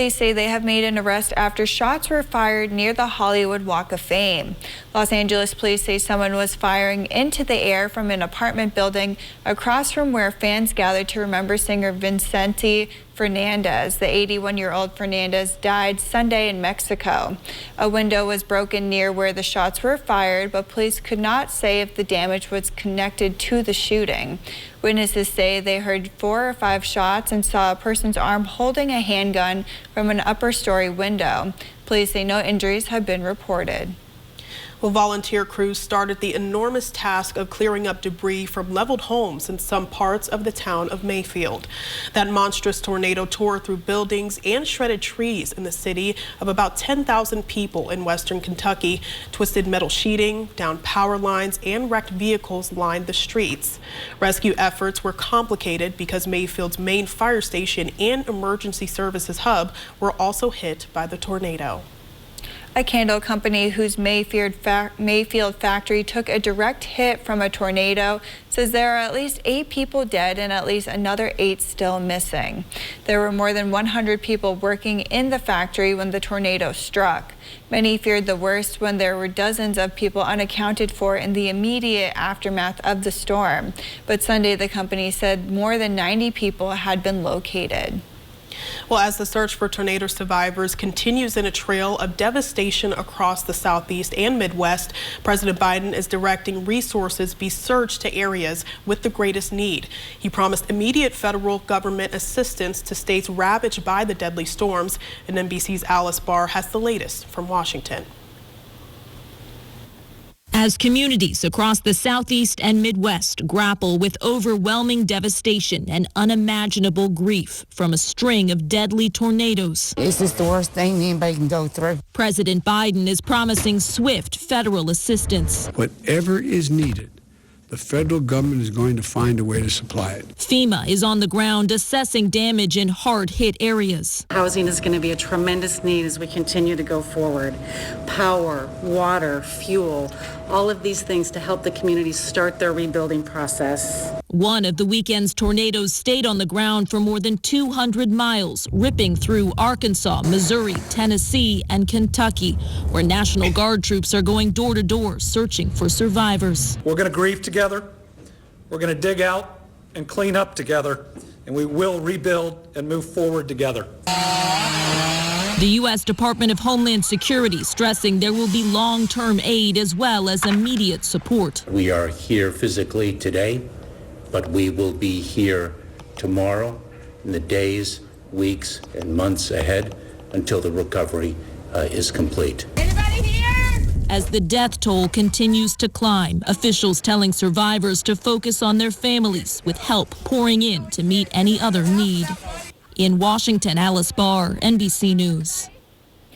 Police say they have made an arrest after shots were fired near the Hollywood Walk of Fame. Los Angeles police say someone was firing into the air from an apartment building across from where fans gathered to remember singer Vicente Fernandez. The 81-year-old Fernandez died Sunday in Mexico. A window was broken near where the shots were fired, but police could not say if the damage was connected to the shooting. Witnesses say they heard 4 or 5 shots and saw a person's arm holding a handgun from an upper-story window. Police say no injuries have been reported. Well, volunteer crews started the enormous task of clearing up debris from leveled homes in some parts of the town of Mayfield. That monstrous tornado tore through buildings and shredded trees in the city of about 10,000 people in western Kentucky. Twisted metal sheeting, down power lines, and wrecked vehicles lined the streets. Rescue efforts were complicated because Mayfield's main fire station and emergency services hub were also hit by the tornado. A candle company whose Mayfield factory took a direct hit from a tornado says there are at least 8 people dead and at least another 8 still missing. There were more than 100 people working in the factory when the tornado struck. Many feared the worst when there were dozens of people unaccounted for in the immediate aftermath of the storm. But Sunday, the company said more than 90 people had been located. Well, as the search for tornado survivors continues in a trail of devastation across the Southeast and Midwest, President Biden is directing resources be surged to areas with the greatest need. He promised immediate federal government assistance to states ravaged by the deadly storms, and NBC's Alice Barr has the latest from Washington. As communities across the Southeast and Midwest grapple with overwhelming devastation and unimaginable grief from a string of deadly tornadoes. It's just the worst thing anybody can go through. President Biden is promising swift federal assistance. Whatever is needed, the federal government is going to find a way to supply it. FEMA is on the ground assessing damage in hard-hit areas. Housing is going to be a tremendous need as we continue to go forward. Power, water, fuel, all of these things to help the communities start their rebuilding process. One of the weekend's tornadoes stayed on the ground for more than 200 miles, ripping through Arkansas, Missouri, Tennessee, and Kentucky, where National Guard troops are going door to door searching for survivors. We're going to grieve together, we're going to dig out and clean up together, and we will rebuild and move forward together. The U.S. Department of Homeland Security stressing there will be long-term aid as well as immediate support. We are here physically today, but we will be here tomorrow, in the days, weeks, and months ahead until the recovery is complete. Anybody here? As the death toll continues to climb, officials telling survivors to focus on their families with help pouring in to meet any other need. In Washington, Alice Barr, NBC News.